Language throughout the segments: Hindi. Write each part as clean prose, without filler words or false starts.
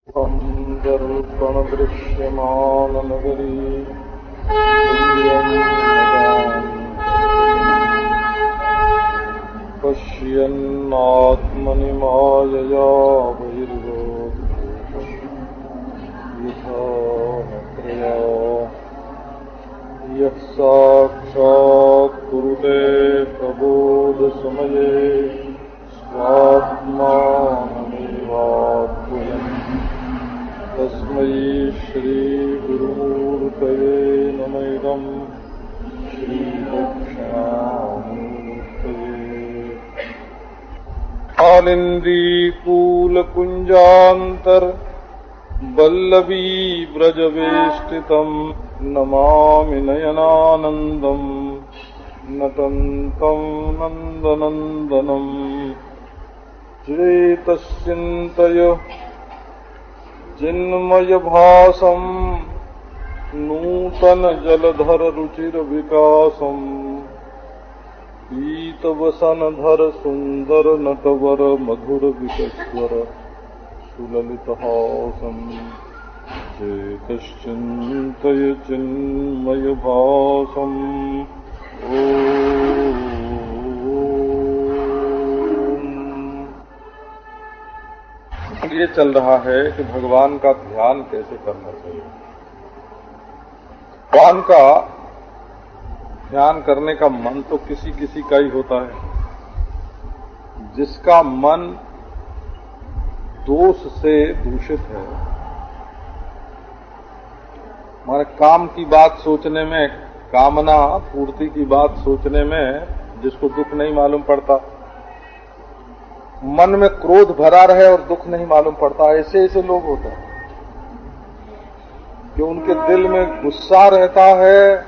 दर्पणदृश्यमाननगरी पश्यन्नात्मनि मायया बहिर्गोचरो यथा नत्रया यः साक्षात् कुरुते प्रबोधसमये स्वात्मानमेवात्मयम् तस्मै श्रीगुरुमूर्तये नमः श्रीदक्षिणामूर्तये। आलिन्द्रीकूलकुञ्जान्तर वल्लभी व्रजवेष्टितम् नमामि नयनानन्दम् नटन्तं नन्दनन्दनम्। चेतस्चिन्तय चिन्मयभासम् नूतन जलधर रुचिर विकासम् पीतवसनधर सुंदर नटवर मधुर विकस्वर सुललितहासम्। चेतश्चिन्तय चिन्मयभासम्। ये चल रहा है कि भगवान का ध्यान कैसे करना चाहिए। भगवान का ध्यान करने का मन तो किसी किसी का ही होता है। जिसका मन दोष से दूषित है, हमारे काम की बात सोचने में, कामना पूर्ति की बात सोचने में जिसको दुख नहीं मालूम पड़ता, मन में क्रोध भरा रहे और दुख नहीं मालूम पड़ता, ऐसे ऐसे लोग होते हैं कि उनके दिल में गुस्सा रहता है,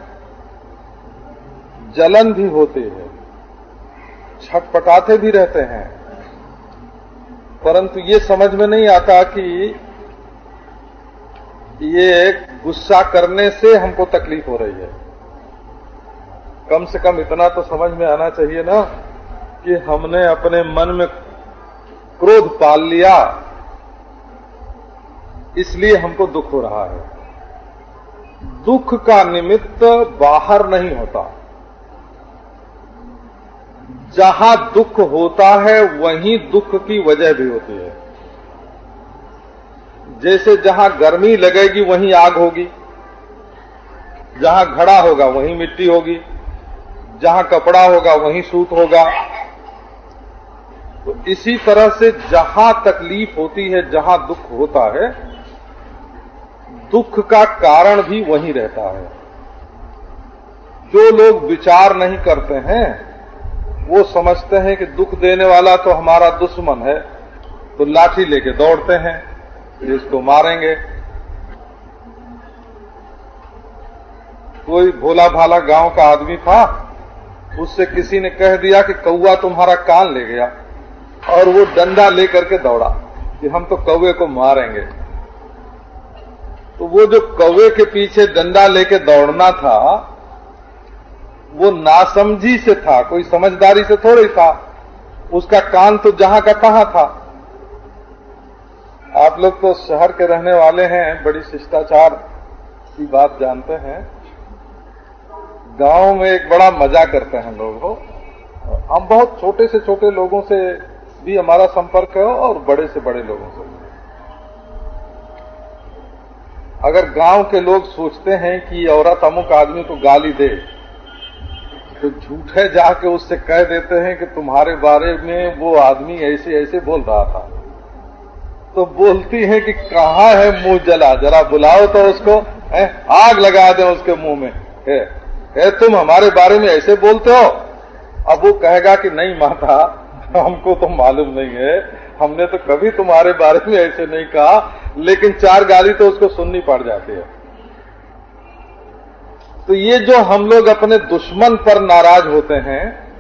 जलन भी होती है, छटपटाते भी रहते हैं, परंतु ये समझ में नहीं आता कि ये गुस्सा करने से हमको तकलीफ हो रही है। कम से कम इतना तो समझ में आना चाहिए ना कि हमने अपने मन में क्रोध पाल लिया, इसलिए हमको दुख हो रहा है। दुख का निमित्त बाहर नहीं होता, जहां दुख होता है वहीं दुख की वजह भी होती है। जैसे जहां गर्मी लगेगी वहीं आग होगी, जहां घड़ा होगा वहीं मिट्टी होगी, जहां कपड़ा होगा वहीं सूत होगा। तो इसी तरह से जहां तकलीफ होती है, जहां दुख होता है, दुख का कारण भी वहीं रहता है। जो लोग विचार नहीं करते हैं वो समझते हैं कि दुख देने वाला तो हमारा दुश्मन है, तो लाठी लेके दौड़ते हैं, इसको मारेंगे। कोई भोला भाला गांव का आदमी था, उससे किसी ने कह दिया कि कौवा तुम्हारा कान ले गया, और वो डंडा लेकर के दौड़ा कि हम तो कौवे को मारेंगे। तो वो जो कौवे के पीछे डंडा लेके दौड़ना था वो नासमझी से था, कोई समझदारी से थोड़ी था। उसका कान तो जहां का तहां था। आप लोग तो शहर के रहने वाले हैं, बड़ी शिष्टाचार की बात जानते हैं। गांव में एक बड़ा मजा करते हैं लोग। हम बहुत छोटे से छोटे लोगों से भी हमारा संपर्क है और बड़े से बड़े लोगों से भी। अगर गांव के लोग सोचते हैं कि औरत अमुक आदमी को गाली दे, तो झूठे जाके उससे कह देते हैं कि तुम्हारे बारे में वो आदमी ऐसे ऐसे बोल रहा था। तो बोलती है कि कहाँ है मुंह जला, जरा बुलाओ तो उसको, आग लगा दें उसके मुंह में। तुम हमारे बारे में ऐसे बोलते हो। अब वो कहेगा कि नहीं माता, हमको तो मालूम नहीं है, हमने तो कभी तुम्हारे बारे में ऐसे नहीं कहा, लेकिन चार गाली तो उसको सुननी पड़ जाती है। तो ये जो हम लोग अपने दुश्मन पर नाराज होते हैं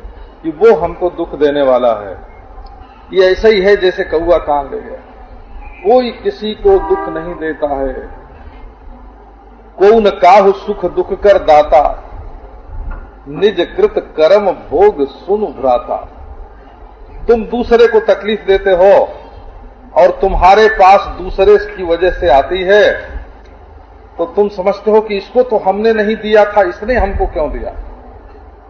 कि वो हमको दुख देने वाला है, ये ऐसा ही है जैसे कौवा कान ले गया। कोई किसी को दुख नहीं देता है। को न काहु सुख दुख कर दाता, निज कृत कर्म भोग सुन भ्राता। तुम दूसरे को तकलीफ देते हो और तुम्हारे पास दूसरे की वजह से आती है, तो तुम समझते हो कि इसको तो हमने नहीं दिया था, इसने हमको क्यों दिया?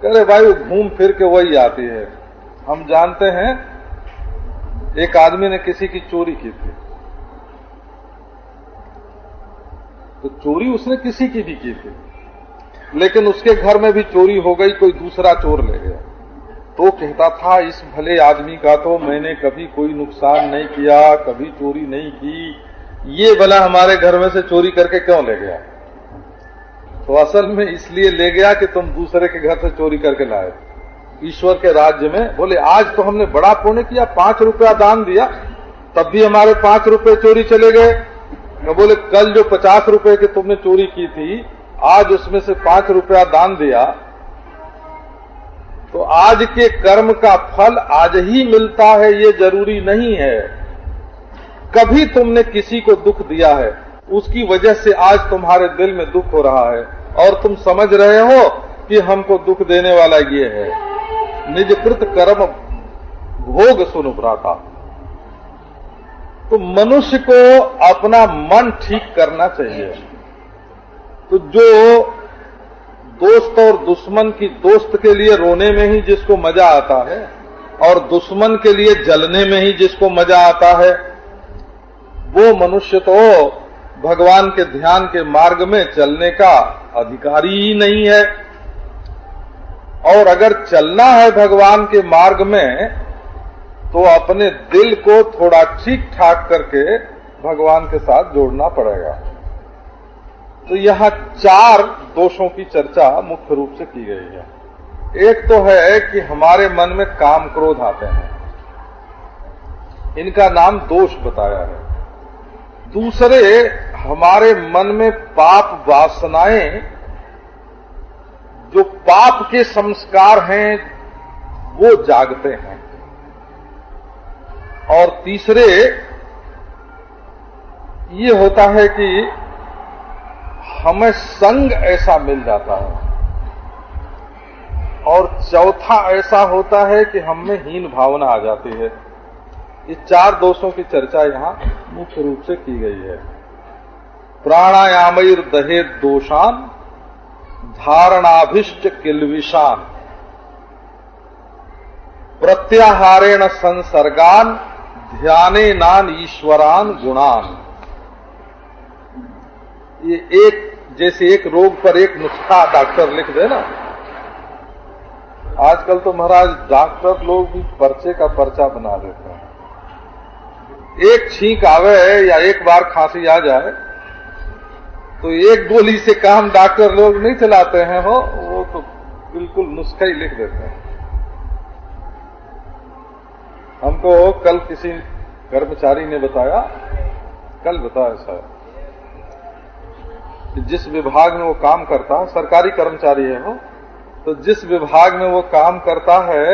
कह रहे भाई वो घूम फिर के वही आती है। हम जानते हैं एक आदमी ने किसी की चोरी की थी, तो चोरी उसने किसी की भी की थी, लेकिन उसके घर में भी चोरी हो गई, कोई दूसरा चोर ले गया। तो कहता था इस भले आदमी का तो मैंने कभी कोई नुकसान नहीं किया, कभी चोरी नहीं की, ये भला हमारे घर में से चोरी करके क्यों ले गया? तो असल में इसलिए ले गया कि तुम दूसरे के घर से चोरी करके लाए। ईश्वर के राज्य में बोले आज तो हमने बड़ा पुण्य किया, 5 रुपया दान दिया, तब भी हमारे 5 रुपए चोरी चले गए। बोले कल जो 50 रुपए की तुमने चोरी की थी, आज उसमें से 5 रुपया दान दिया, तो आज के कर्म का फल आज ही मिलता है, ये जरूरी नहीं है। कभी तुमने किसी को दुख दिया है, उसकी वजह से आज तुम्हारे दिल में दुख हो रहा है, और तुम समझ रहे हो कि हमको दुख देने वाला ये है। निजकृत कर्म भोग सुनु भ्राता। तो मनुष्य को अपना मन ठीक करना चाहिए। तो जो दोस्त और दुश्मन की, दोस्त के लिए रोने में ही जिसको मजा आता है और दुश्मन के लिए जलने में ही जिसको मजा आता है, वो मनुष्य तो भगवान के ध्यान के मार्ग में चलने का अधिकारी ही नहीं है। और अगर चलना है भगवान के मार्ग में, तो अपने दिल को थोड़ा ठीक ठाक करके भगवान के साथ जोड़ना पड़ेगा। तो यहाँ 4 दोषों की चर्चा मुख्य रूप से की गई है। एक तो है कि हमारे मन में काम क्रोध आते हैं, इनका नाम दोष बताया है। दूसरे, हमारे मन में पाप वासनाएं, जो पाप के संस्कार हैं, वो जागते हैं। और तीसरे, ये होता है कि हमें संग ऐसा मिल जाता है। और चौथा ऐसा होता है कि हम में हीन भावना आ जाती है। ये 4 दोषों की चर्चा यहाँ मुख्य रूप से की गई है। प्राणायामैर दहेत दोषान धारणाभिष्ट किल्विषान प्रत्याहारेण संसर्गान ध्याने नान ईश्वरान गुणान। ये एक, जैसे एक रोग पर एक नुस्खा डॉक्टर लिख दे ना, आजकल तो महाराज डॉक्टर लोग भी पर्चे का पर्चा बना देते हैं। एक छींक आवे या एक बार खांसी आ जाए तो एक गोली से काम डॉक्टर लोग नहीं चलाते हैं, वो तो बिल्कुल नुस्खा ही लिख देते हैं। हमको कल किसी कर्मचारी ने बताया, कल बताया शायद, जिस विभाग में वो काम करता है, सरकारी कर्मचारी है वो, तो जिस विभाग में वो काम करता है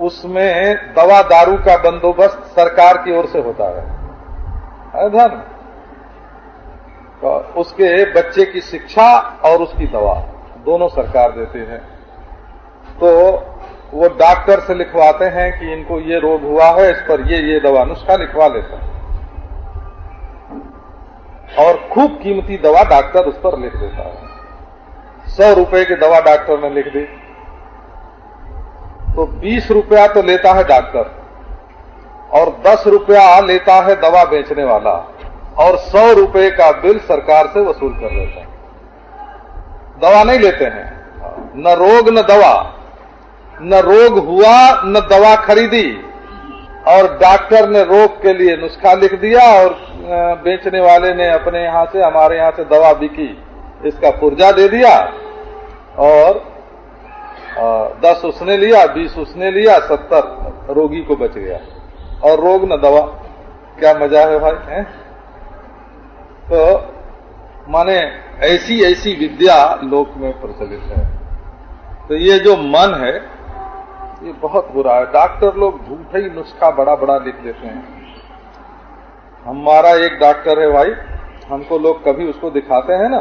उसमें दवा दारू का बंदोबस्त सरकार की ओर से होता है धन। तो उसके बच्चे की शिक्षा और उसकी दवा दोनों सरकार देती है। तो वो डॉक्टर से लिखवाते हैं कि इनको ये रोग हुआ है, इस पर ये दवा, नुस्खा लिखवा लेते हैं, और खूब कीमती दवा डॉक्टर उस पर लिख देता है। 100 रुपए की दवा डॉक्टर ने लिख दी तो 20 रुपया तो लेता है डॉक्टर, और 10 रुपया लेता है दवा बेचने वाला, और 100 रुपए का बिल सरकार से वसूल कर लेता है। दवा नहीं लेते हैं, न रोग न दवा, न रोग हुआ न दवा खरीदी, और डॉक्टर ने रोग के लिए नुस्खा लिख दिया, और बेचने वाले ने अपने यहां से, हमारे यहां से दवा बिकी, इसका पुर्जा दे दिया, और 10 उसने लिया, 20 उसने लिया, 70 रोगी को बच गया, और रोग न दवा। क्या मजा है भाई, है? तो माने ऐसी ऐसी विद्या लोक में प्रचलित है। तो ये जो मन है ये बहुत बुरा है। डॉक्टर लोग झूठे ही नुस्खा बड़ा बड़ा लिख देते हैं। हमारा एक डॉक्टर है भाई, हमको लोग कभी उसको दिखाते हैं ना,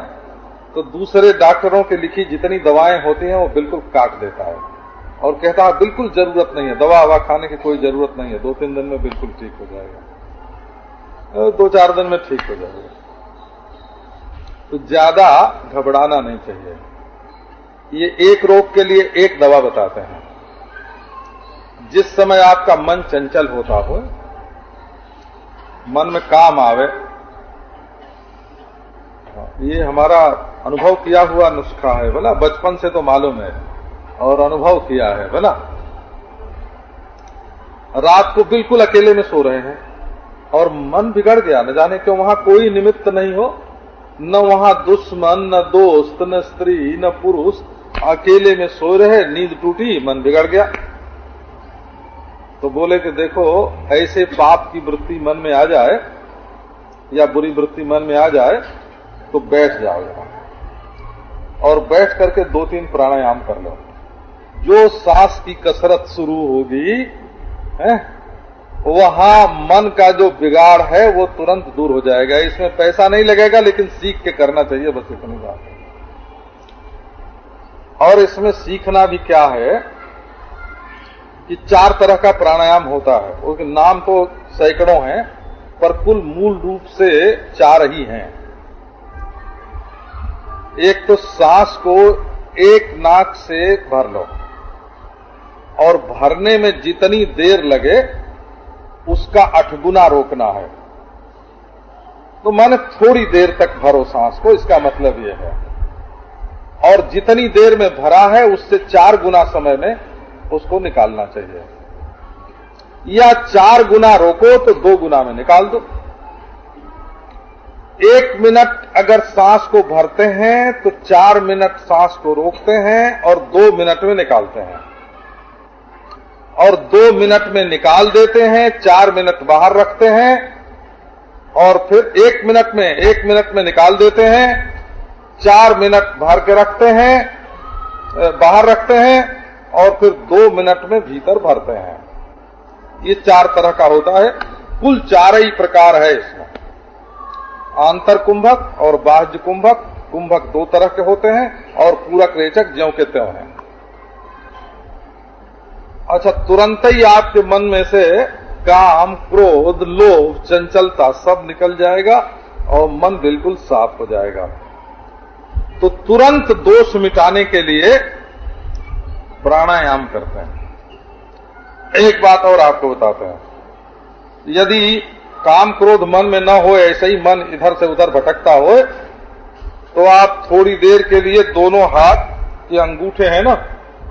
तो दूसरे डॉक्टरों की लिखी जितनी दवाएं होती हैं वो बिल्कुल काट देता है। और कहता है बिल्कुल जरूरत नहीं है, दवा हवा खाने की कोई जरूरत नहीं है, 2-3 दिन में बिल्कुल ठीक हो जाएगा, 2-4 दिन में ठीक हो जाएगा। तो ज्यादा घबराना नहीं चाहिए। ये एक रोग के लिए एक दवा बताते हैं। जिस समय आपका मन चंचल होता हो, मन में काम आवे, ये हमारा अनुभव किया हुआ नुस्खा है बोला, बचपन से तो मालूम है और अनुभव किया है बोला। रात को बिल्कुल अकेले में सो रहे हैं और मन बिगड़ गया, न जाने क्यों, वहां कोई निमित्त नहीं हो, न वहां दुश्मन, न दोस्त, न स्त्री, न पुरुष, अकेले में सो रहे, नींद टूटी, मन बिगड़ गया। तो बोले कि देखो, ऐसे पाप की वृत्ति मन में आ जाए या बुरी वृत्ति मन में आ जाए तो बैठ जाओ यहां और बैठ करके 2-3 प्राणायाम कर लो। जो सांस की कसरत शुरू होगी वहां मन का जो बिगाड़ है वो तुरंत दूर हो जाएगा। इसमें पैसा नहीं लगेगा, लेकिन सीख के करना चाहिए, बस इतनी बात है। और इसमें सीखना भी क्या है कि 4 तरह का प्राणायाम होता है। उसके नाम तो सैकड़ों हैं, पर कुल मूल रूप से 4 ही हैं। एक तो सांस को एक नाक से भर लो और भरने में जितनी देर लगे उसका 8 गुना रोकना है। तो माने थोड़ी देर तक भरो सांस को, इसका मतलब यह है। और जितनी देर में भरा है उससे 4 गुना समय में उसको निकालना चाहिए, या 4 गुना रोको तो 2 गुना में निकाल दो। 1 मिनट अगर सांस को भरते हैं तो 4 मिनट सांस को रोकते हैं और 2 मिनट में निकालते हैं, और 2 मिनट में निकाल देते हैं, 4 मिनट बाहर रखते हैं, और फिर 1 मिनट में निकाल देते हैं, 4 मिनट भर के रखते हैं, बाहर रखते हैं, और फिर 2 मिनट में भीतर भरते हैं। ये 4 तरह का होता है। कुल 4 ही प्रकार है इसमें, आंतर कुंभक और बाह्य कुंभक। कुंभक 2 तरह के होते हैं और पूरक रेचक ज्यों के त्यों हैं। अच्छा, तुरंत ही आपके मन में से काम, क्रोध, लोभ, चंचलता सब निकल जाएगा और मन बिल्कुल साफ हो जाएगा। तो तुरंत दोष मिटाने के लिए प्राणायाम करते हैं। एक बात और आपको बताते हैं, यदि काम क्रोध मन में न हो, ऐसे ही मन इधर से उधर भटकता हो, तो आप थोड़ी देर के लिए दोनों हाथ के अंगूठे हैं ना,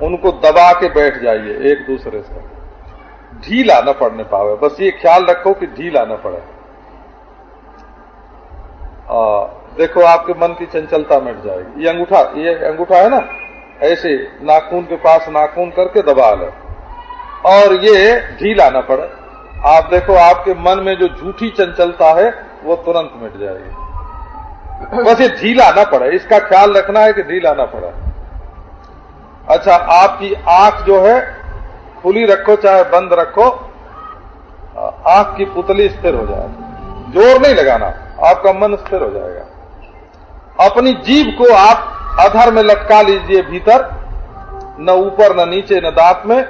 उनको दबा के बैठ जाइए एक दूसरे से, ढीला न पड़ने पावे। बस ये ख्याल रखो कि ढीला न पड़े। देखो आपके मन की चंचलता मिट जाएगी। ये अंगूठा है ना, ऐसे नाखून के पास नाखून करके दबा लो और ये ढीला न पड़े। आप देखो आपके मन में जो झूठी चंचलता है वो तुरंत मिट जाएगी। बस ये ढीला न पड़े, इसका ख्याल रखना है कि ढीला न पड़े। अच्छा, आपकी आंख जो है खुली रखो चाहे बंद रखो, आंख की पुतली स्थिर हो जाए, जोर नहीं लगाना, आपका मन स्थिर हो जाएगा। अपनी जीभ को आप अधर में लटका लीजिए भीतर, न ऊपर न नीचे न दांत में।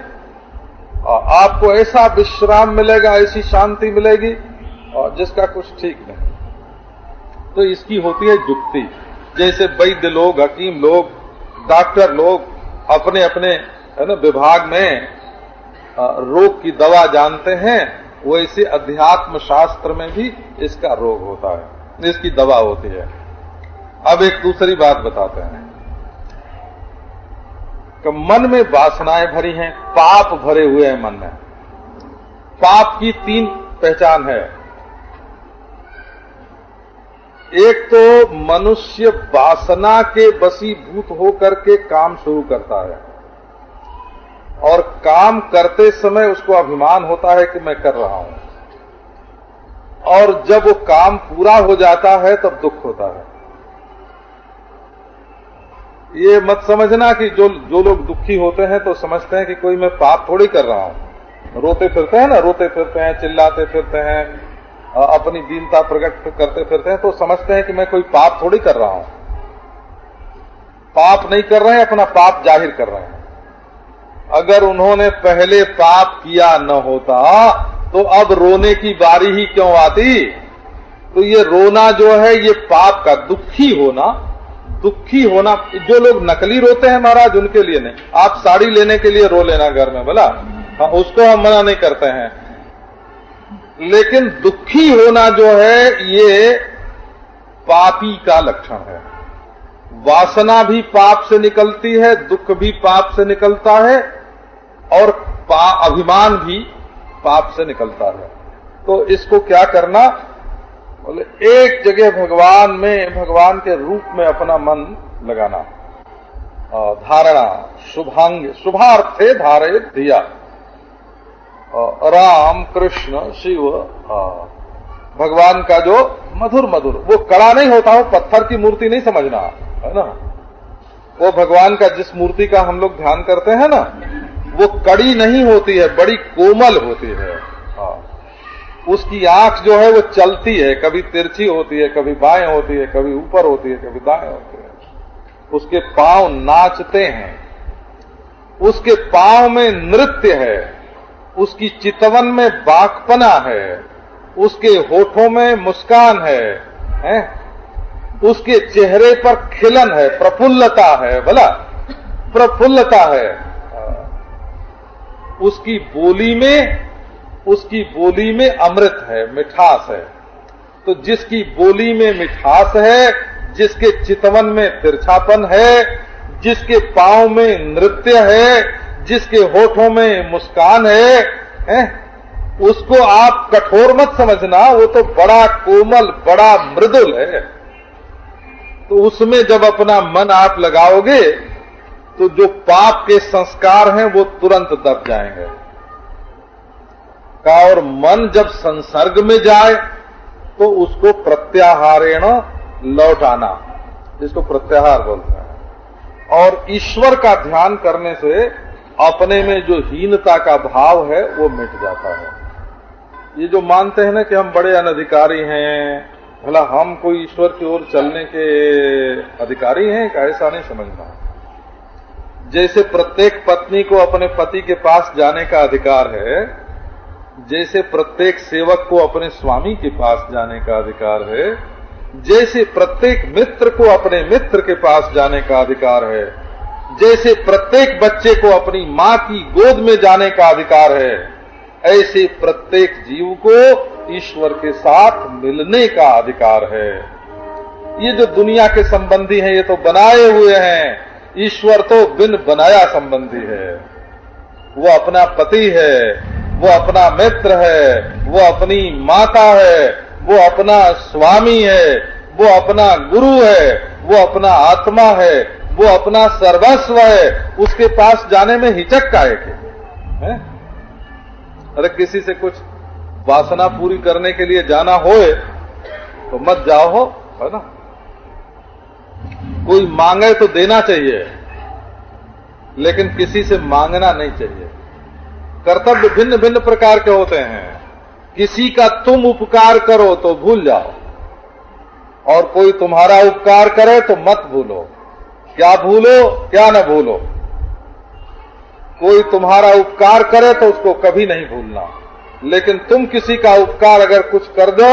आपको ऐसा विश्राम मिलेगा, ऐसी शांति मिलेगी और जिसका कुछ ठीक नहीं। तो इसकी होती है युक्ति। जैसे वैद्य लोग, हकीम लोग, डॉक्टर लोग अपने अपने है ना विभाग में रोग की दवा जानते हैं, वैसे अध्यात्म शास्त्र में भी इसका रोग होता है, इसकी दवा होती है। अब एक दूसरी बात बताते हैं कि मन में वासनाएं भरी हैं, पाप भरे हुए हैं मन में। पाप की 3 पहचान है। एक तो मनुष्य वासना के वशीभूत होकर के काम शुरू करता है और काम करते समय उसको अभिमान होता है कि मैं कर रहा हूं, और जब वो काम पूरा हो जाता है तब दुख होता है। ये मत समझना कि जो लोग दुखी होते हैं तो समझते हैं कि कोई मैं पाप थोड़ी कर रहा हूं। रोते फिरते हैं ना, रोते फिरते हैं, चिल्लाते फिरते हैं, अपनी दीनता प्रकट करते फिरते हैं, तो समझते हैं कि मैं कोई पाप थोड़ी कर रहा हूं। पाप नहीं कर रहे हैं, अपना पाप जाहिर कर रहे हैं। अगर उन्होंने पहले पाप किया न होता तो अब रोने की बारी ही क्यों आती। तो ये रोना जो है ये पाप का दुखी होना। जो लोग नकली रोते हैं महाराज उनके लिए नहीं, आप साड़ी लेने के लिए रो लेना घर में भला, हाँ उसको हम मना नहीं करते हैं, लेकिन दुखी होना जो है ये पापी का लक्षण है। वासना भी पाप से निकलती है, दुख भी पाप से निकलता है और अभिमान भी पाप से निकलता है। तो इसको क्या करना, बोले एक जगह भगवान के रूप में अपना मन लगाना, धारणा, शुभार्थे धारे धिया, राम कृष्ण शिव, भगवान का जो मधुर वो कड़ा नहीं होता, वो पत्थर की मूर्ति नहीं समझना है ना। वो भगवान का जिस मूर्ति का हम लोग ध्यान करते हैं ना, वो कड़ी नहीं होती है, बड़ी कोमल होती है। उसकी आंख जो है वो चलती है, कभी तिरछी होती है, कभी बाएं होती है, कभी ऊपर होती है, कभी दाएं होती है। उसके पांव नाचते हैं, उसके पांव में नृत्य है, उसकी चितवन में बाकपना है, उसके होठों में मुस्कान है? उसके चेहरे पर खिलन है, प्रफुल्लता है, भला प्रफुल्लता है। उसकी बोली में अमृत है, मिठास है। तो जिसकी बोली में मिठास है, जिसके चितवन में तिरछापन है, जिसके पांव में नृत्य है, जिसके होठों में मुस्कान है, उसको आप कठोर मत समझना, वो तो बड़ा कोमल, बड़ा मृदुल है। तो उसमें जब अपना मन आप लगाओगे तो जो पाप के संस्कार हैं वो तुरंत दब जाएंगे। और मन जब संसर्ग में जाए तो उसको प्रत्याहारेण लौटाना, जिसको प्रत्याहार बोलते हैं। और ईश्वर का ध्यान करने से अपने में जो हीनता का भाव है वो मिट जाता है। ये जो मानते हैं ना कि हम बड़े अनधिकारी हैं, भला हम कोई ईश्वर की ओर चलने के अधिकारी हैं, ऐसा नहीं समझना। जैसे प्रत्येक पत्नी को अपने पति के पास जाने का अधिकार है, जैसे प्रत्येक सेवक को अपने स्वामी के पास जाने का अधिकार है, जैसे प्रत्येक मित्र को अपने मित्र के पास जाने का अधिकार है, जैसे प्रत्येक बच्चे को अपनी मां की गोद में जाने का अधिकार है, ऐसे प्रत्येक जीव को ईश्वर के साथ मिलने का अधिकार है। ये जो दुनिया के संबंधी हैं ये तो बनाए हुए हैं, ईश्वर तो बिन बनाया संबंधी है। वो अपना पति है, वो अपना मित्र है, वो अपनी माता है, वो अपना स्वामी है, वो अपना गुरु है, वो अपना आत्मा है, वो अपना सर्वस्व है। उसके पास जाने में हिचक काहे के है? अरे किसी से कुछ वासना पूरी करने के लिए जाना होए तो मत जाओ, हो है ना। कोई मांगे तो देना चाहिए, लेकिन किसी से मांगना नहीं चाहिए। कर्तव्य भिन्न भिन्न प्रकार के होते हैं। किसी का तुम उपकार करो तो भूल जाओ, और कोई तुम्हारा उपकार करे तो मत भूलो। क्या भूलो क्या न भूलो, कोई तुम्हारा उपकार करे तो उसको कभी नहीं भूलना, लेकिन तुम किसी का उपकार अगर कुछ कर दो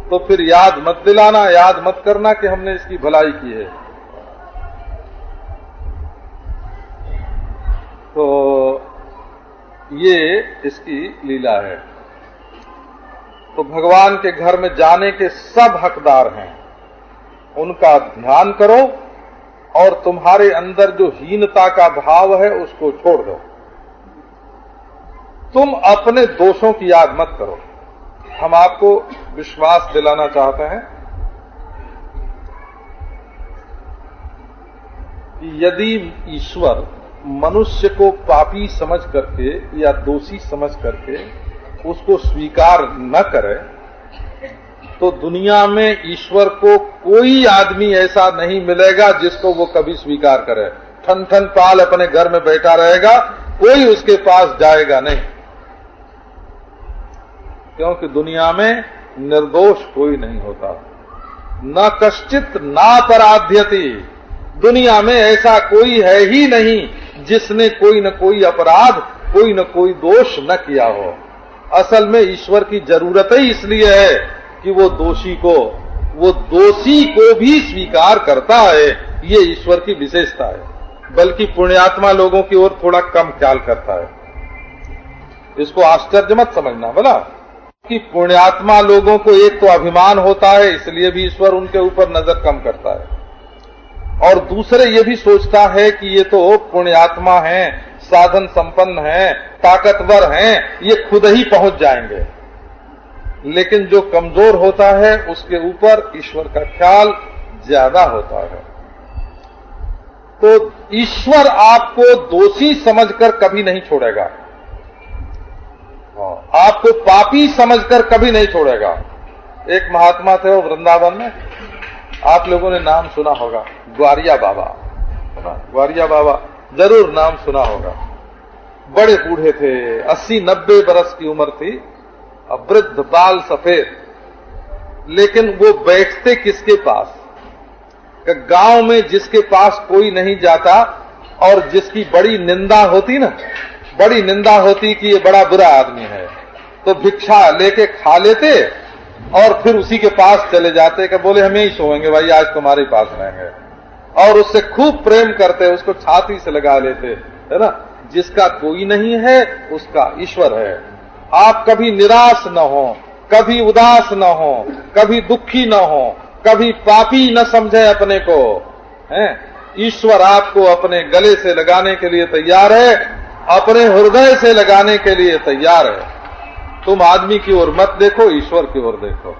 तो फिर याद मत दिलाना, याद मत करना कि हमने इसकी भलाई की है। तो ये इसकी लीला है। तो भगवान के घर में जाने के सब हकदार हैं, उनका ध्यान करो और तुम्हारे अंदर जो हीनता का भाव है उसको छोड़ दो। तुम अपने दोषों की याद मत करो। हम आपको विश्वास दिलाना चाहते हैं कि यदि ईश्वर मनुष्य को पापी समझ करके या दोषी समझ करके उसको स्वीकार न करे, तो दुनिया में ईश्वर को कोई आदमी ऐसा नहीं मिलेगा जिसको वो कभी स्वीकार करे। ठन ठन पाल अपने घर में बैठा रहेगा, कोई उसके पास जाएगा नहीं, क्योंकि दुनिया में निर्दोष कोई नहीं होता। न कश्चित नापराध्यति, दुनिया में ऐसा कोई है ही नहीं जिसने कोई न कोई अपराध, कोई न कोई दोष न किया हो। असल में ईश्वर की जरूरत ही इसलिए है कि वो दोषी को भी स्वीकार करता है। ये ईश्वर की विशेषता है। बल्कि पुण्यात्मा लोगों की ओर थोड़ा कम ख्याल करता है। इसको आश्चर्य मत समझना बोला कि पुण्यात्मा लोगों को एक तो अभिमान होता है, इसलिए भी ईश्वर उनके ऊपर नजर कम करता है, और दूसरे ये भी सोचता है कि ये तो पुण्यात्मा हैं, साधन संपन्न हैं, ताकतवर हैं, ये खुद ही पहुंच जाएंगे। लेकिन जो कमजोर होता है उसके ऊपर ईश्वर का ख्याल ज्यादा होता है। तो ईश्वर आपको दोषी समझकर कभी नहीं छोड़ेगा, आपको पापी समझकर कभी नहीं छोड़ेगा। एक महात्मा थे वो वृंदावन में, आप लोगों ने नाम सुना होगा, ग्वारिया बाबा, है ना? ग्वारिया बाबा जरूर नाम सुना होगा। बड़े बूढ़े थे, 80-90 बरस की उम्र थी, वृद्ध, बाल सफेद। लेकिन वो बैठते किसके पास? गांव में जिसके पास कोई नहीं जाता और जिसकी बड़ी निंदा होती ना, बड़ी निंदा होती कि ये बड़ा बुरा आदमी है, तो भिक्षा लेके खा लेते और फिर उसी के पास चले जाते कि बोले हम यही सोएंगे भाई, आज तुम्हारे पास रहेंगे, और उससे खूब प्रेम करते, उसको छाती से लगा लेते, है ना? जिसका कोई नहीं है उसका ईश्वर है। आप कभी निराश न हो, कभी उदास न हो, कभी दुखी न हो, कभी पापी न समझे अपने को, हैं? ईश्वर आपको अपने गले से लगाने के लिए तैयार है, अपने हृदय से लगाने के लिए तैयार है। तुम आदमी की ओर मत देखो, ईश्वर की ओर देखो।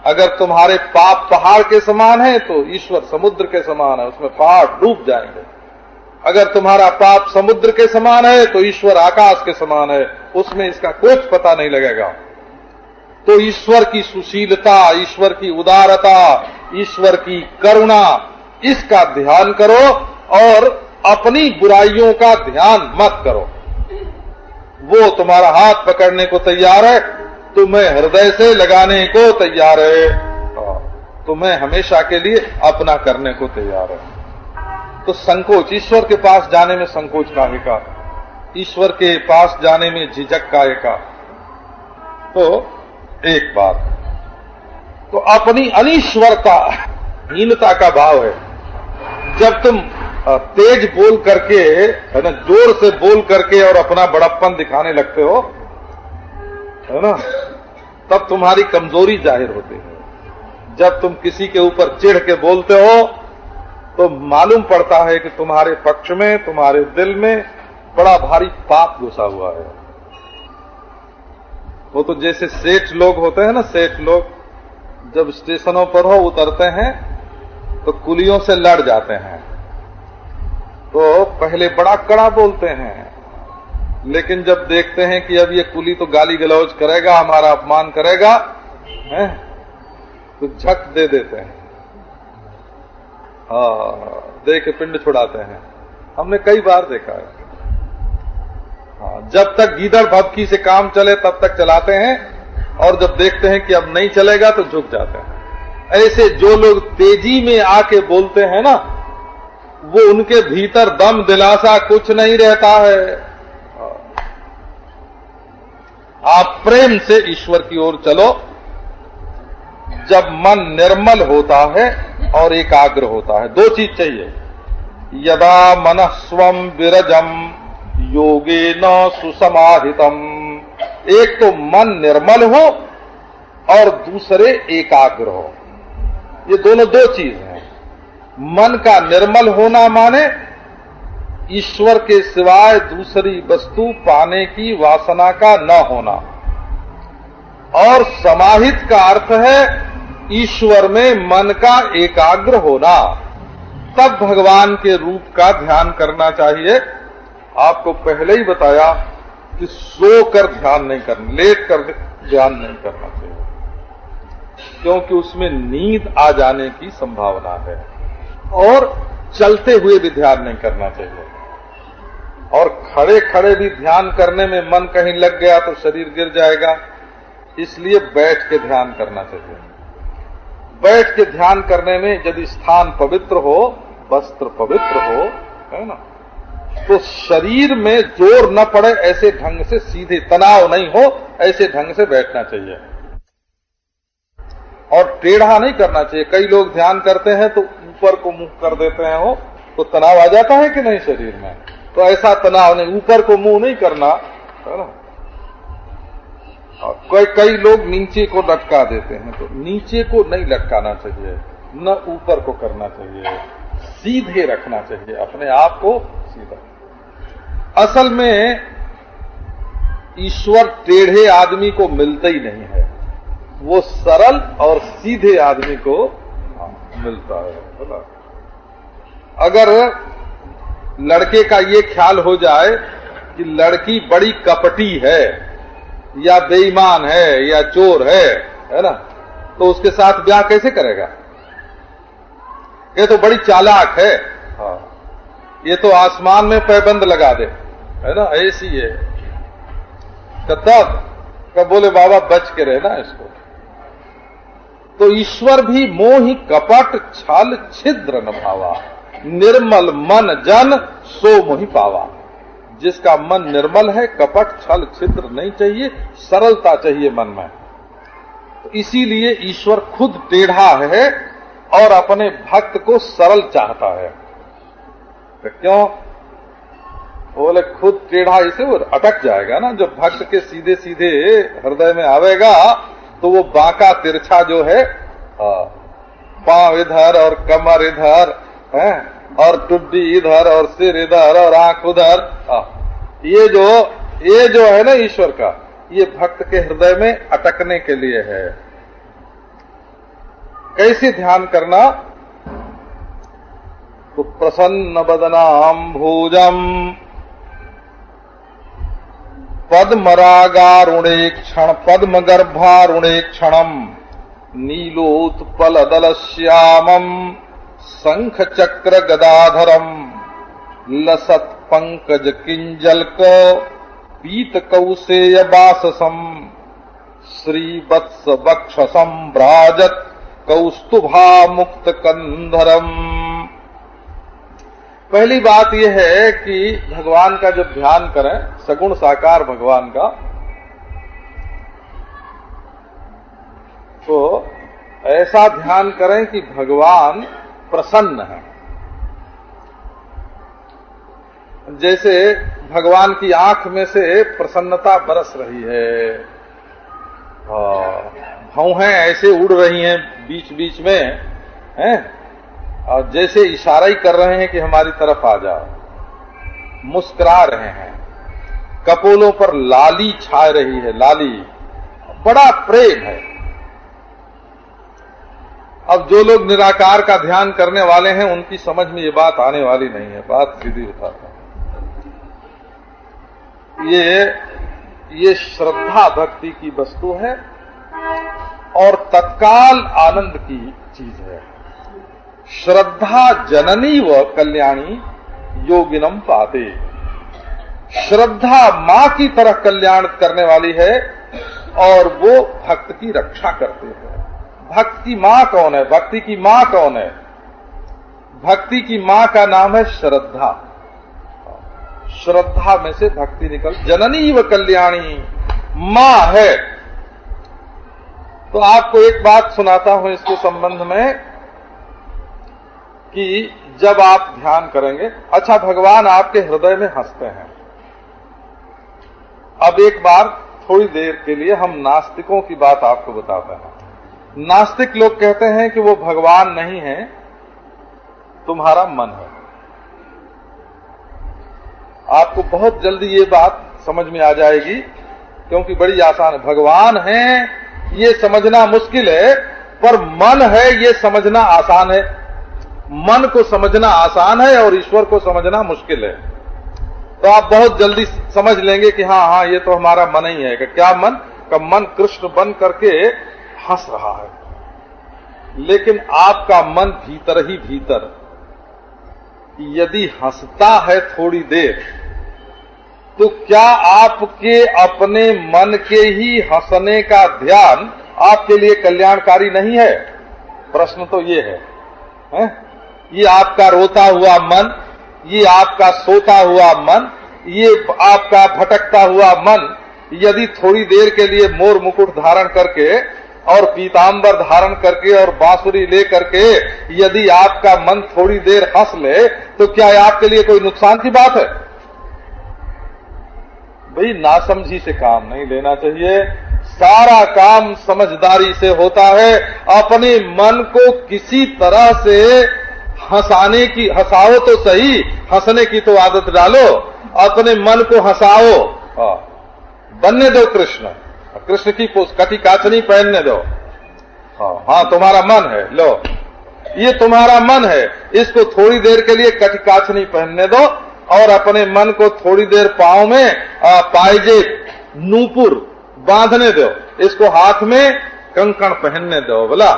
अगर तुम्हारे पाप पहाड़ के समान है तो ईश्वर समुद्र के समान है, उसमें पहाड़ डूब जाएंगे। अगर तुम्हारा पाप समुद्र के समान है तो ईश्वर आकाश के समान है, उसमें इसका कुछ पता नहीं लगेगा। तो ईश्वर की सुशीलता, ईश्वर की उदारता, ईश्वर की करुणा, इसका ध्यान करो और अपनी बुराइयों का ध्यान मत करो। वो तुम्हारा हाथ पकड़ने को तैयार है, तुम्हें हृदय से लगाने को तैयार है, तुम्हें हमेशा के लिए अपना करने को तैयार है। तो संकोच, ईश्वर के पास जाने में संकोच काहे का, ईश्वर के पास जाने में झिझक काहे का? तो एक बात, तो अपनी अनीश्वरता, हीनता का भाव है। जब तुम तेज बोल करके, है ना, जोर से बोल करके और अपना बड़प्पन दिखाने लगते हो, है ना, तब तुम्हारी कमजोरी जाहिर होती है। जब तुम किसी के ऊपर चिढ़ के बोलते हो तो मालूम पड़ता है कि तुम्हारे पक्ष में, तुम्हारे दिल में बड़ा भारी पाप घुसा हुआ है। वो तो जैसे सेठ लोग होते हैं ना, सेठ लोग जब स्टेशनों पर हो उतरते हैं तो कुलियों से लड़ जाते हैं, तो पहले बड़ा कड़ा बोलते हैं, लेकिन जब देखते हैं कि अब ये कुली तो गाली गलौज करेगा, हमारा अपमान करेगा, हैं, तो झक दे देते हैं, दे के पिंड छुड़ाते हैं। हमने कई बार देखा है। जब तक गीदड़ भभकी से काम चले तब तक चलाते हैं, और जब देखते हैं कि अब नहीं चलेगा तो झुक जाते हैं। ऐसे जो लोग तेजी में आके बोलते हैं ना, वो उनके भीतर दम दिलासा कुछ नहीं रहता है। आप प्रेम से ईश्वर की ओर चलो। जब मन निर्मल होता है और एकाग्र होता है, दो चीज चाहिए। यदा मनः स्वम विरजम योगेन सुसमाहितम, एक तो मन निर्मल हो और दूसरे एकाग्र हो। ये दोनों दो चीज हैं। मन का निर्मल होना माने ईश्वर के सिवाय दूसरी वस्तु पाने की वासना का न होना, और समाहित का अर्थ है ईश्वर में मन का एकाग्र होना। तब भगवान के रूप का ध्यान करना चाहिए। आपको पहले ही बताया कि सो कर ध्यान नहीं करना, लेट कर ध्यान नहीं करना चाहिए, क्योंकि उसमें नींद आ जाने की संभावना है। और चलते हुए भी ध्यान नहीं करना चाहिए, और खड़े खड़े भी ध्यान करने में मन कहीं लग गया तो शरीर गिर जाएगा, इसलिए बैठ के ध्यान करना चाहिए। बैठ के ध्यान करने में यदि स्थान पवित्र हो, वस्त्र पवित्र हो, है ना। तो शरीर में जोर न पड़े ऐसे ढंग से, सीधे तनाव नहीं हो ऐसे ढंग से बैठना चाहिए और टेढ़ा नहीं करना चाहिए। कई लोग ध्यान करते हैं तो ऊपर को मुंह कर देते हैं, हो तो तनाव आ जाता है कि नहीं शरीर में। तो ऐसा तनाव नहीं, ऊपर को मुंह नहीं करना, है ना। कई लोग नीचे को लटका देते हैं, तो नीचे को नहीं लटकाना चाहिए, न ऊपर को करना चाहिए, सीधे रखना चाहिए अपने आप को सीधा। असल में ईश्वर टेढ़े आदमी को मिलता ही नहीं है, वो सरल और सीधे आदमी को मिलता है। अगर लड़के का ये ख्याल हो जाए कि लड़की बड़ी कपटी है या बेईमान है या चोर है ना, तो उसके साथ ब्याह कैसे करेगा? ये तो बड़ी चालाक है, हाँ, ये तो आसमान में पैबंद लगा दे, है ना, ऐसी है। कब बोले बाबा बच के रहना इसको। तो ईश्वर भी मोहि कपट छल छिद्र न भावा, निर्मल मन जन सो मोहि पावा। जिसका मन निर्मल है, कपट छल छिद्र नहीं चाहिए, सरलता चाहिए मन में। तो इसीलिए ईश्वर खुद टेढ़ा है और अपने भक्त को सरल चाहता है। तो क्यों बोले खुद टेढ़ा, इसे वो अटक जाएगा ना। जब भक्त के सीधे सीधे हृदय में आवेगा तो वो बांका तिरछा जो है, पांव इधर और कमर इधर है और टुड्डी इधर और सिर इधर और आंख उधर, ये जो है ना ईश्वर का, ये भक्त के हृदय में अटकने के लिए है। कैसे ध्यान करना? तो प्रसन्न बदनाम भुजम पद्मरागारुणे क्षण पद्म गर्भारुणे क्षणम नीलोत्पल श्यामम शंख चक्र गदाधरम लसत पंकज किंजल को पीत कौसेय बाससम श्रीवत्स वक्षसम भ्राजत कौस्तुभा मुक्त कंधरम। पहली बात यह है कि भगवान का जब ध्यान करें, सगुण साकार भगवान का, तो ऐसा ध्यान करें कि भगवान प्रसन्न है। जैसे भगवान की आंख में से प्रसन्नता बरस रही है, भौहें ऐसे उड़ रही हैं बीच बीच में, हैं, और जैसे इशारा ही कर रहे हैं कि हमारी तरफ आ जाओ, मुस्कुरा रहे हैं, कपोलों पर लाली छा रही है, लाली, बड़ा प्रेम है। अब जो लोग निराकार का ध्यान करने वाले हैं उनकी समझ में ये बात आने वाली नहीं है, बात सीधी बताता है। ये श्रद्धा भक्ति की वस्तु है और तत्काल आनंद की चीज है। श्रद्धा जननी व कल्याणी योगिनम पाते। श्रद्धा मां की तरह कल्याण करने वाली है और वो भक्त की रक्षा करते हैं। भक्त की मां कौन है? भक्ति की मां कौन है? भक्ति की मां का नाम है श्रद्धा। श्रद्धा में से भक्ति निकल, जननी व कल्याणी मां है। तो आपको एक बात सुनाता हूं इसके संबंध में कि जब आप ध्यान करेंगे, अच्छा भगवान आपके हृदय में हंसते हैं। अब एक बार थोड़ी देर के लिए हम नास्तिकों की बात आपको बताते हैं। नास्तिक लोग कहते हैं कि वो भगवान नहीं है, तुम्हारा मन है। आपको बहुत जल्दी ये बात समझ में आ जाएगी क्योंकि बड़ी आसान है। भगवान है ये समझना मुश्किल है, पर मन है ये समझना आसान है। मन को समझना आसान है और ईश्वर को समझना मुश्किल है। तो आप बहुत जल्दी समझ लेंगे कि हाँ हाँ ये तो हमारा मन ही है। क्या मन? का मन कृष्ण बन करके हंस रहा है, लेकिन आपका मन भीतर ही भीतर यदि हंसता है थोड़ी देर, तो क्या आपके अपने मन के ही हंसने का ध्यान आपके लिए कल्याणकारी नहीं है? प्रश्न तो ये है? ये आपका रोता हुआ मन ये आपका सोता हुआ मन, ये आपका भटकता हुआ मन यदि थोड़ी देर के लिए मोर मुकुट धारण करके और पीतांबर धारण करके और बांसुरी ले करके यदि आपका मन थोड़ी देर हंस ले तो क्या आपके लिए कोई नुकसान की बात है? भाई नासमझी से काम नहीं लेना चाहिए। सारा काम समझदारी से होता है। अपने मन को किसी तरह से हंसाने की, हंसाओ तो सही, हंसने की तो आदत डालो, अपने मन को हंसाओ। बनने दो कृष्ण, कृष्ण की कटी काचनी पहनने दो। हाँ तुम्हारा मन है, लो ये तुम्हारा मन है, इसको थोड़ी देर के लिए कटी काचनी पहनने दो और अपने मन को थोड़ी देर पांव में पायजेब नूपुर बांधने दो, इसको हाथ में कंकण पहनने दो, बोला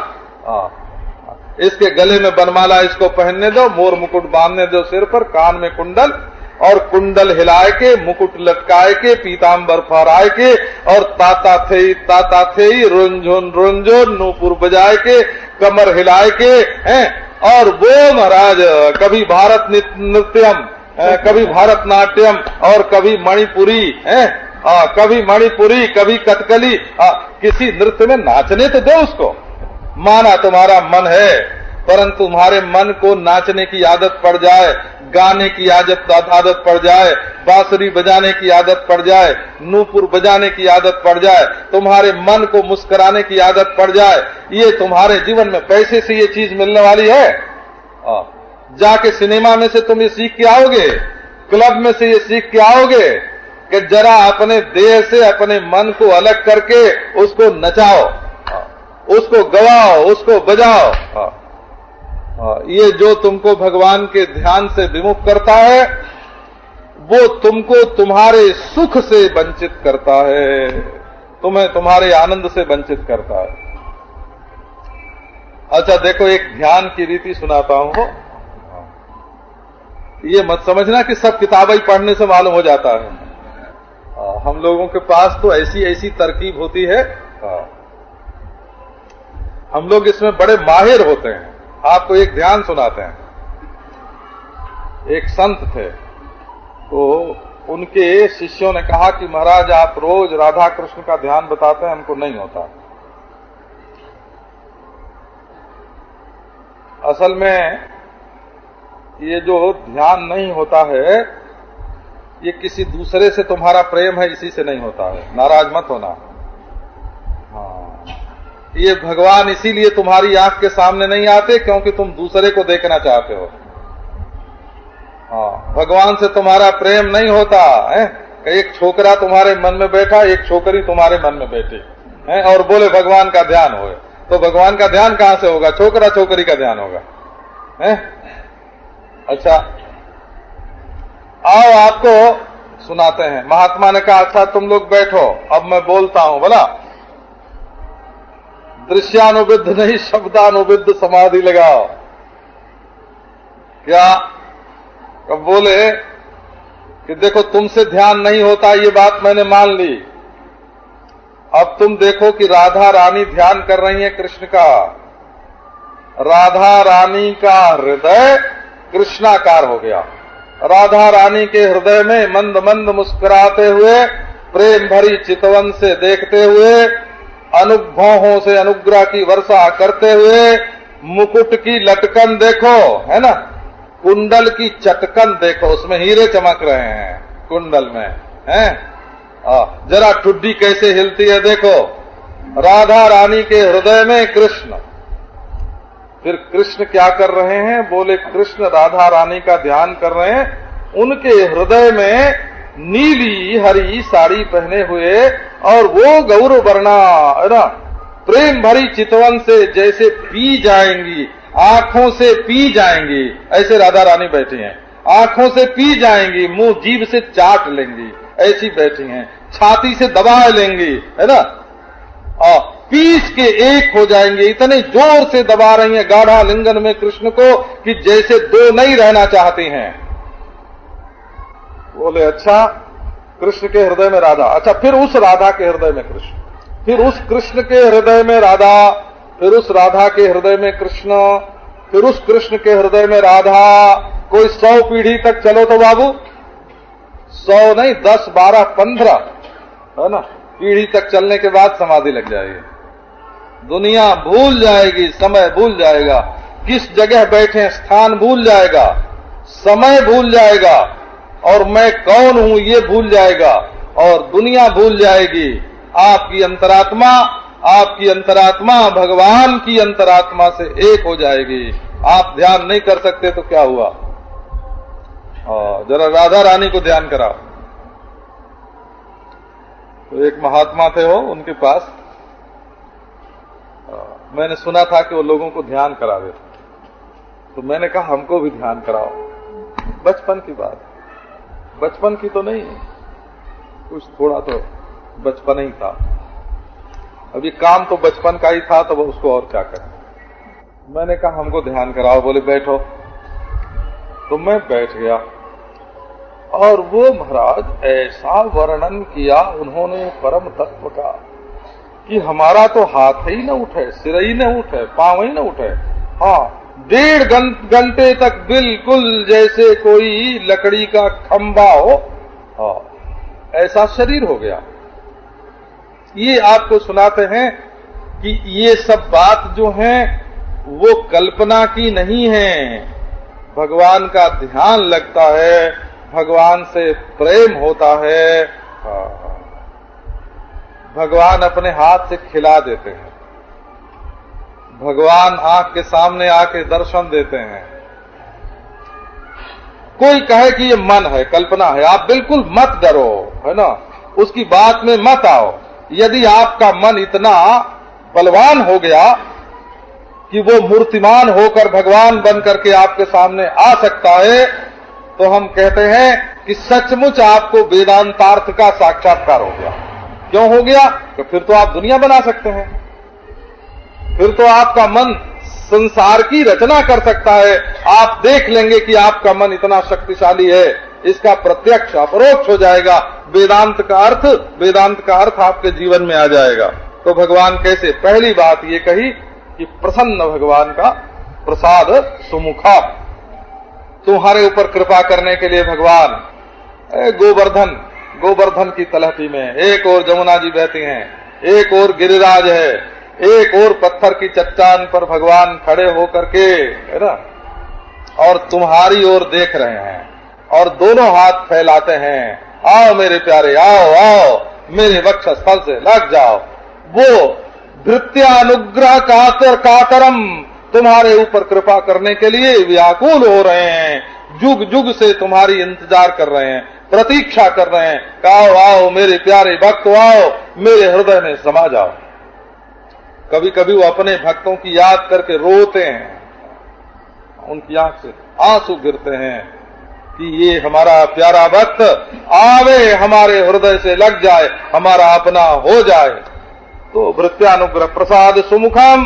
इसके गले में बनमाला इसको पहनने दो, मोर मुकुट बांधने दो सिर पर, कान में कुंडल और कुंडल हिलाए के, मुकुट लटकाए के, पीतांबर फहराए के और ताता थे रुंझुन रुंझुन नूपुर बजाए के, कमर हिलाए के हैं। और वो महाराज कभी भारत नृत्यम, कभी भारतनाट्यम और कभी मणिपुरी है, कभी मणिपुरी कभी कथकली, किसी नृत्य में नाचने तो दो उसको। माना तुम्हारा मन है, परंतु तुम्हारे मन को नाचने की आदत पड़ जाए, गाने की आदत पड़ जाए, बांसुरी बजाने की आदत पड़ जाए, नूपुर बजाने की आदत पड़ जाए, तुम्हारे मन को मुस्कुराने की आदत पड़ जाए, ये तुम्हारे जीवन में पैसे से ये चीज मिलने वाली है? जाके सिनेमा में से तुम ये सीख के आओगे, क्लब में से ये सीख के आओगे कि जरा अपने देह से अपने मन को अलग करके उसको नचाओ, उसको गवाओ, उसको बजाओ। ये जो तुमको भगवान के ध्यान से विमुख करता है वो तुमको तुम्हारे सुख से वंचित करता है, तुम्हें तुम्हारे आनंद से वंचित करता है। अच्छा देखो, एक ध्यान की रीति सुनाता हूं। ये मत समझना कि सब किताबें पढ़ने से मालूम हो जाता है। हम लोगों के पास तो ऐसी ऐसी तरकीब होती है, हम लोग इसमें बड़े माहिर होते हैं। आपको एक ध्यान सुनाते हैं। एक संत थे, तो उनके शिष्यों ने कहा कि महाराज आप रोज राधा कृष्ण का ध्यान बताते हैं, हमको नहीं होता। असल में ये जो ध्यान नहीं होता है ये किसी दूसरे से तुम्हारा प्रेम है, इसी से नहीं होता है, नाराज मत होना। ये भगवान इसीलिए तुम्हारी आंख के सामने नहीं आते क्योंकि तुम दूसरे को देखना चाहते हो। भगवान से तुम्हारा प्रेम नहीं होता है। एक छोकरा तुम्हारे मन में बैठा, एक छोकरी तुम्हारे मन में बैठी है और बोले भगवान का ध्यान हो, तो भगवान का ध्यान कहां से होगा? छोकरा छोकरी का ध्यान होगा है? अच्छा आओ आपको सुनाते हैं। महात्मा ने कहा अच्छा तुम लोग बैठो, अब मैं बोलता हूं। बोला दृश्यानुविद्ध नहीं शब्दानुविद्ध समाधि लगाओ। क्या? कब बोले कि देखो तुमसे ध्यान नहीं होता, ये बात मैंने मान ली। अब तुम देखो कि राधा रानी ध्यान कर रही है कृष्ण का। राधा रानी का हृदय कृष्णाकार हो गया। राधा रानी के हृदय में मंद मंद मुस्कुराते हुए, प्रेम भरी चितवन से देखते हुए, अनुभवों से अनुग्रह की वर्षा करते हुए, मुकुट की लटकन देखो, है ना, कुंडल की चटकन देखो, उसमें हीरे चमक रहे हैं कुंडल में, हैं? जरा ठुड्डी कैसे हिलती है देखो। राधा रानी के हृदय में कृष्ण। फिर कृष्ण क्या कर रहे हैं? बोले कृष्ण राधा रानी का ध्यान कर रहे हैं। उनके हृदय में नीली हरी साड़ी पहने हुए और वो गौर वर्णा, है ना, प्रेम भरी चितवन से जैसे पी जाएंगी, आंखों से पी जाएंगी, ऐसे राधा रानी बैठी हैं। आंखों से पी जाएंगी, मुंह जीभ से चाट लेंगी, ऐसी बैठी हैं। छाती से दबा लेंगी, है ना, और पीस के एक हो जाएंगे। इतने जोर से दबा रही हैं गाढ़ा लिंगन में कृष्ण को कि जैसे दो नहीं रहना चाहती हैं। बोले अच्छा कृष्ण के हृदय में राधा। अच्छा फिर उस राधा के हृदय में कृष्ण, फिर उस कृष्ण के हृदय में राधा, फिर उस राधा के हृदय में कृष्ण, फिर उस कृष्ण के हृदय में राधा कोई 100 पीढ़ी तक चलो तो बाबू, 100 नहीं 10, 12, 15 है ना, पीढ़ी तक चलने के बाद समाधि लग जाएगी। दुनिया भूल जाएगी, समय भूल जाएगा, किस जगह बैठे स्थान भूल जाएगा, समय भूल जाएगा, और मैं कौन हूं ये भूल जाएगा, और दुनिया भूल जाएगी। आपकी अंतरात्मा भगवान की अंतरात्मा से एक हो जाएगी। आप ध्यान नहीं कर सकते तो क्या हुआ? जरा राधा रानी को ध्यान कराओ। तो एक महात्मा थे वो, उनके पास मैंने सुना था कि वो लोगों को ध्यान करा देते, तो मैंने कहा हमको भी ध्यान कराओ। बचपन की बात, बचपन की तो नहीं, कुछ थोड़ा तो बचपन ही था। अब ये काम तो बचपन का ही था, तो वो उसको और क्या करें। मैंने कहा हमको ध्यान कराओ। बोले बैठो। तो मैं बैठ गया, और वो महाराज ऐसा वर्णन किया उन्होंने परम तत्व का कि हमारा तो हाथ ही न उठे, सिर ही न उठे, पांव ही न उठे। हाँ, 1.5 घंटे तक बिल्कुल जैसे कोई लकड़ी का खंबा हो, हाँ, ऐसा शरीर हो गया। ये आपको सुनाते हैं कि ये सब बात जो है वो कल्पना की नहीं है। भगवान का ध्यान लगता है, भगवान से प्रेम होता है, भगवान अपने हाथ से खिला देते हैं, भगवान आंख के सामने आके दर्शन देते हैं। कोई कहे कि ये मन है, कल्पना है, आप बिल्कुल मत डरो, है ना, उसकी बात में मत आओ। यदि आपका मन इतना बलवान हो गया कि वो मूर्तिमान होकर भगवान बन करके आपके सामने आ सकता है, तो हम कहते हैं कि सचमुच आपको वेदांतार्थ का साक्षात्कार हो गया। क्यों हो गया? तो फिर तो आप दुनिया बना सकते हैं, फिर तो आपका मन संसार की रचना कर सकता है। आप देख लेंगे कि आपका मन इतना शक्तिशाली है, इसका प्रत्यक्ष अपरोक्ष हो जाएगा। वेदांत का अर्थ आपके जीवन में आ जाएगा। तो भगवान कैसे? पहली बात ये कही कि प्रसन्न भगवान का प्रसाद सुमुखा, तुम्हारे ऊपर कृपा करने के लिए भगवान गोवर्धन की तलहटी में एक और जमुना जी बहती हैं, एक और गिरिराज है, एक और पत्थर की चट्टान पर भगवान खड़े होकर के, है ना, और तुम्हारी ओर देख रहे हैं और दोनों हाथ फैलाते हैं, आओ मेरे प्यारे, आओ आओ मेरे वक्षस्थल से लग जाओ। वो भृत्यानुग्रह कातरम तुम्हारे ऊपर कृपा करने के लिए व्याकुल हो रहे हैं, जुग जुग से तुम्हारी इंतजार कर रहे हैं, प्रतीक्षा कर रहे हैं। आओ आओ मेरे प्यारे भक्त, आओ मेरे हृदय में समा जाओ। कभी कभी वो अपने भक्तों की याद करके रोते हैं, उनकी आंख से आंसू गिरते हैं कि ये हमारा प्यारा भक्त आवे, हमारे हृदय से लग जाए, हमारा अपना हो जाए। तो भृत्यानुग्रह प्रसाद सुमुखम,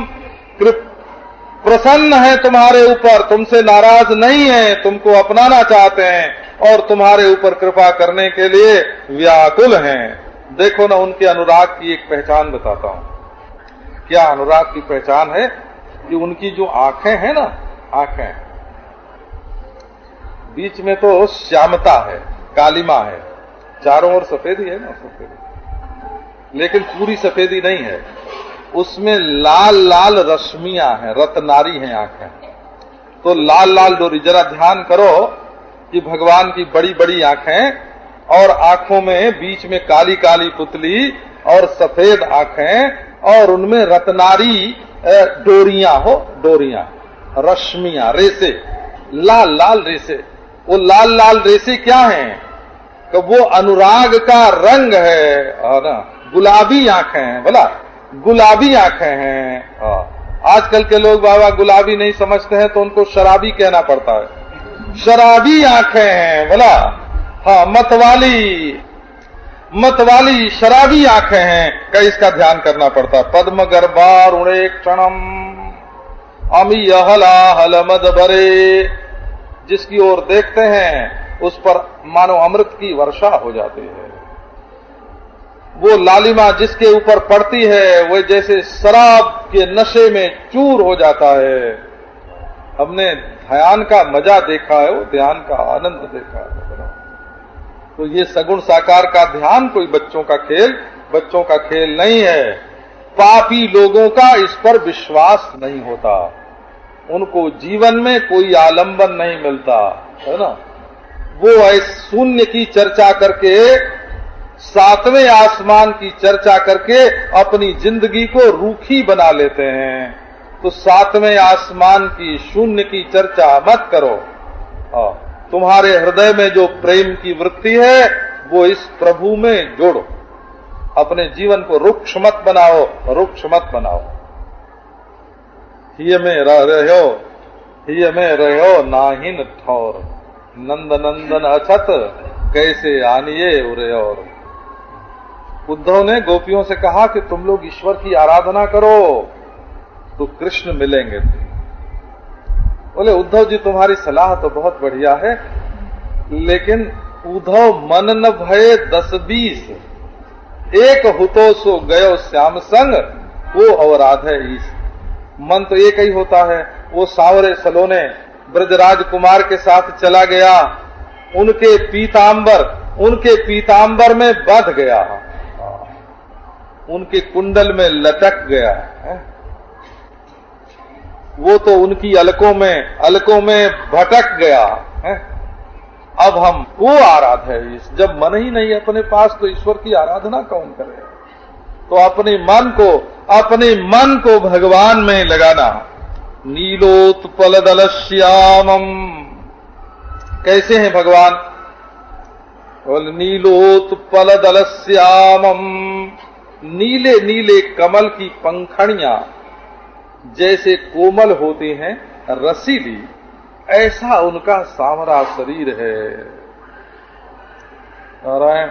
प्रसन्न है तुम्हारे ऊपर, तुमसे नाराज नहीं है, तुमको अपनाना चाहते हैं और तुम्हारे ऊपर कृपा करने के लिए व्याकुल हैं। देखो ना, उनके अनुराग की एक पहचान बताता हूं। क्या अनुराग की पहचान है? कि उनकी जो आंखें हैं ना, आंखें बीच में तो श्यामता है, कालिमा है, चारों ओर सफेदी है ना, सफेदी, लेकिन पूरी सफेदी नहीं है, उसमें लाल लाल रश्मियां हैं, रत्नारी हैं आंखें। तो लाल लाल डोरी, जरा ध्यान करो कि भगवान की बड़ी बड़ी आंखें और आंखों में बीच में काली काली पुतली और सफेद आंखें और उनमें रत्नारी डोरियां हो, डोरियां, रश्मियां, रेसे, लाल लाल रेसे। वो लाल लाल रेसे क्या हैं? कि वो अनुराग का रंग है, ना, गुलाबी आंखें हैं, बोला गुलाबी आंखें हैं। आजकल के लोग बाबा गुलाबी नहीं समझते हैं तो उनको शराबी कहना पड़ता है। शराबी आंखें हैं, बोला हाँ, मतवाली शराबी आंखें हैं। कई इसका ध्यान करना पड़ता है। पद्म गर्भारुणे क्षणम अमी हल मद भरे, जिसकी ओर देखते हैं उस पर मानो अमृत की वर्षा हो जाती है। वो लालिमा जिसके ऊपर पड़ती है वो जैसे शराब के नशे में चूर हो जाता है। हमने ध्यान का मजा देखा है, वो ध्यान का आनंद देखा है। तो ये सगुण साकार का ध्यान कोई बच्चों का खेल नहीं है। पापी लोगों का इस पर विश्वास नहीं होता, उनको जीवन में कोई आलंबन नहीं मिलता, है ना। वो ऐसे शून्य की चर्चा करके, सातवें आसमान की चर्चा करके अपनी जिंदगी को रूखी बना लेते हैं। तो सातवें आसमान की, शून्य की चर्चा मत करो। तुम्हारे हृदय में जो प्रेम की वृत्ति है वो इस प्रभु में जोड़ो। अपने जीवन को रुक्ष मत बनाओ, रुक्ष मत बनाओ। हिय में रह रहे हो, हिय में रहो नाहिन ठौर, नंद नंदन अछत कैसे आनिए उरे। और उद्धव ने गोपियों से कहा कि तुम लोग ईश्वर की आराधना करो तो कृष्ण मिलेंगे। बोले उद्धव जी तुम्हारी सलाह तो बहुत बढ़िया है, लेकिन उद्धव मन न भये 10-20, एक हुतो सो गयो श्याम संग, वो अवराध है ईश। मन तो एक ही होता है। वो सावरे सलोने ब्रजराज कुमार के साथ चला गया, उनके पीतांबर में बंध गया, उनके कुंडल में लटक गया है। वो तो उनकी अलकों में भटक गया है। अब हम वो आराध है। जब मन ही नहीं अपने पास तो ईश्वर की आराधना कौन करे। तो अपने मन को भगवान में लगाना। नीलोत्पल दल श्यामम, कैसे हैं भगवान? बोल नीलोत्पल दल श्यामम, नीले नीले कमल की पंखड़ियां जैसे कोमल होती हैं, रसीली, ऐसा उनका सांवरा शरीर है। नारायण,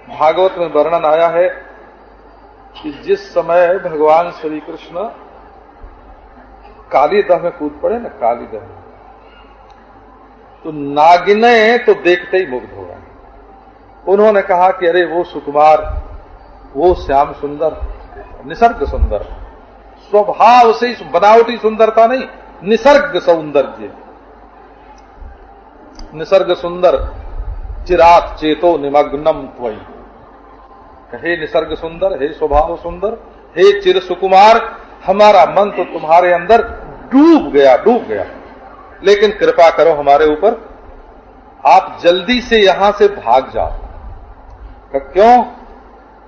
भागवत में वर्णन आया है कि जिस समय भगवान श्री कृष्ण कालीदह में कूद पड़े ना, कालीदह में, तो नागिने तो देखते ही मुग्ध हो गए। उन्होंने कहा कि अरे वो सुकुमार, वो श्याम सुंदर, निसर्ग सुंदर, स्वभाव से बनावटी सुंदरता नहीं, निसर्ग सौंदर्य, निसर्ग सुंदर, चिरात चेतो निमग्नम त्वयि। हे निसर्ग सुंदर, हे स्वभाव सुंदर, हे चिर सुकुमार, हमारा मन तो तुम्हारे अंदर डूब गया, लेकिन कृपा करो हमारे ऊपर, आप जल्दी से यहां से भाग जाओ। क्यों?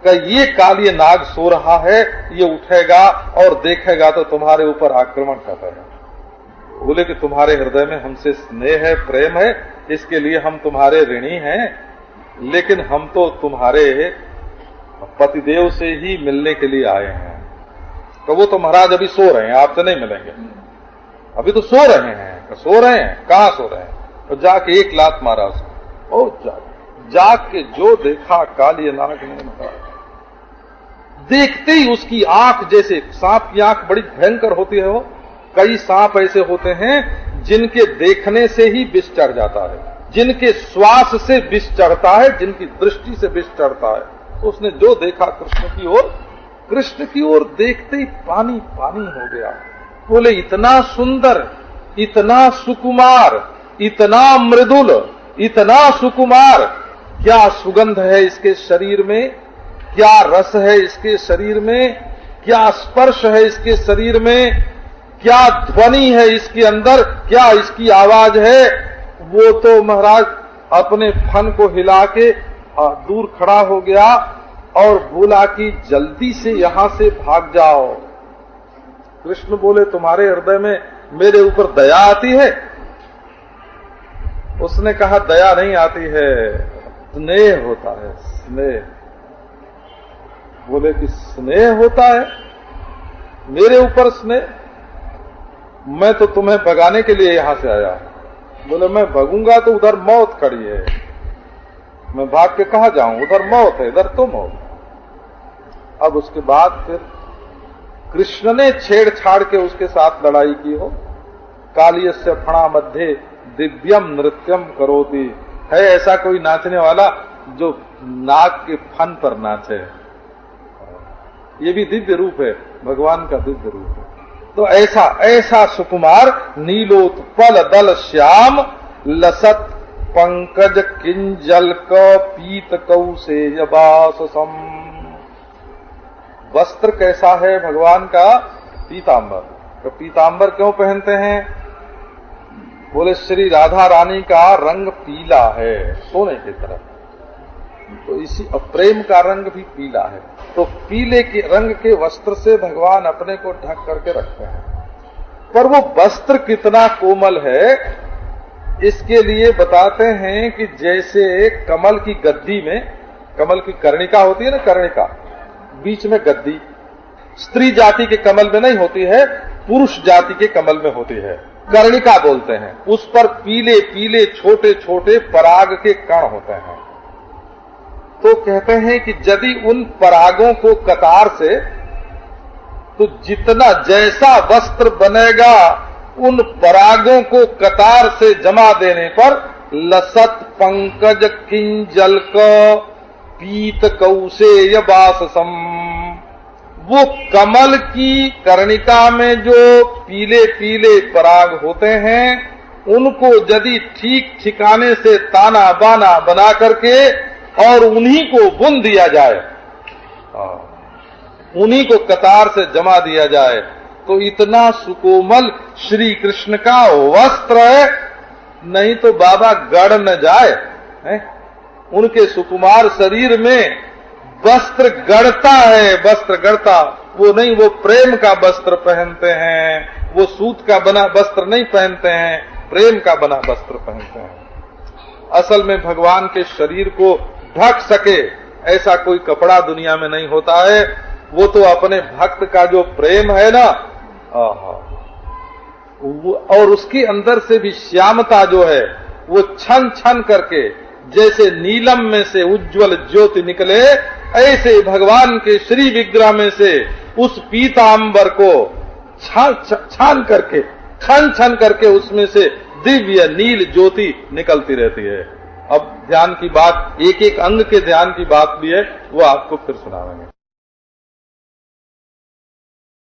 कि ये काली नाग सो रहा है, ये उठेगा और देखेगा तो तुम्हारे ऊपर आक्रमण कर रहा है। बोले कि तुम्हारे हृदय में हमसे स्नेह है, प्रेम है, इसके लिए हम तुम्हारे ऋणी हैं, लेकिन हम तो तुम्हारे पतिदेव से ही मिलने के लिए आए हैं। तो वो तो महाराज अभी सो रहे हैं, आपसे नहीं मिलेंगे, अभी तो सो रहे हैं। सो रहे हैं, कहाँ सो रहे हैं? तो जाके एक लात मारा उसको, ओ जाग के जो देखा काली नाग ने, देखते ही उसकी आंख, जैसे सांप की आंख बड़ी भयंकर होती है, वो कई सांप ऐसे होते हैं जिनके देखने से ही विष चढ़ जाता है, जिनके श्वास से विष चढ़ता है, जिनकी दृष्टि से विष चढ़ता है। तो उसने जो देखा कृष्ण की ओर देखते ही पानी पानी हो गया। बोले इतना सुंदर, इतना सुकुमार, इतना मृदुल, इतना सुकुमार, क्या सुगंध है इसके शरीर में, क्या रस है इसके शरीर में, क्या स्पर्श है इसके शरीर में, क्या ध्वनि है इसके अंदर, क्या इसकी आवाज है। वो तो महाराज अपने फन को हिला के दूर खड़ा हो गया और बोला कि जल्दी से यहां से भाग जाओ। कृष्ण बोले तुम्हारे हृदय में मेरे ऊपर दया आती है? उसने कहा दया नहीं आती है, स्नेह होता है, स्नेह। बोले कि स्नेह होता है मेरे ऊपर स्नेह? मैं तो तुम्हें भगाने के लिए यहां से आया। बोले मैं भगूंगा तो उधर मौत खड़ी है, मैं भाग के कहां जाऊं, उधर मौत है, इधर तुम हो। अब उसके बाद फिर कृष्ण ने छेड़छाड़ के उसके साथ लड़ाई की हो। कालियस्य फणा मध्य दिव्यम नृत्यम करोति, है ऐसा कोई नाचने वाला जो नाग के फन पर नाचे। ये भी दिव्य रूप है, भगवान का दिव्य रूप है। तो ऐसा ऐसा सुकुमार नीलोत्पल दल श्याम लसत पंकज किंजल पीत कौशेय वाससम। वस्त्र कैसा है भगवान का? पीतांबर। तो पीतांबर क्यों पहनते हैं? बोले श्री राधा रानी का रंग पीला है, सोने की तरह। तो इसी प्रेम का रंग भी पीला है। तो पीले के रंग के वस्त्र से भगवान अपने को ढक करके रखते हैं। पर वो वस्त्र कितना कोमल है, इसके लिए बताते हैं कि जैसे कमल की गद्दी में, कमल की कर्णिका होती है ना, कर्णिका, बीच में गद्दी स्त्री जाति के कमल में नहीं होती है, पुरुष जाति के कमल में होती है, कर्णिका बोलते हैं। उस पर पीले पीले छोटे छोटे पराग के कण होते हैं। तो कहते हैं कि यदि उन परागों को कतार से, तो जितना जैसा वस्त्र बनेगा उन परागों को कतार से जमा देने पर लसत पंकज किंजल पीत कौशेय वाससम। वो कमल की कर्णिका में जो पीले पीले पराग होते हैं, उनको यदि ठीक ठिकाने से ताना बाना बना करके और उन्हीं को बुन दिया जाए, उन्हीं को कतार से जमा दिया जाए, तो इतना सुकोमल श्री कृष्ण का वस्त्र है, नहीं तो बाबा गड़ न जाए है? उनके सुकुमार शरीर में वस्त्र गढ़ता है, वस्त्र गढ़ता वो नहीं, वो प्रेम का वस्त्र पहनते हैं, वो सूत का बना वस्त्र नहीं पहनते हैं, प्रेम का बना वस्त्र पहनते हैं। असल में भगवान के शरीर को ढक सके ऐसा कोई कपड़ा दुनिया में नहीं होता है। वो तो अपने भक्त का जो प्रेम है ना, और उसके अंदर से भी श्यामता जो है, वो छन छन करके जैसे नीलम में से उज्जवल ज्योति निकले, ऐसे भगवान के श्री विग्रह में से उस पीतांबर को छान करके, छन छन करके उसमें से दिव्य नील ज्योति निकलती रहती है। अब ध्यान की बात, एक एक अंग के ध्यान की बात भी है, वो आपको फिर सुनाएंगे।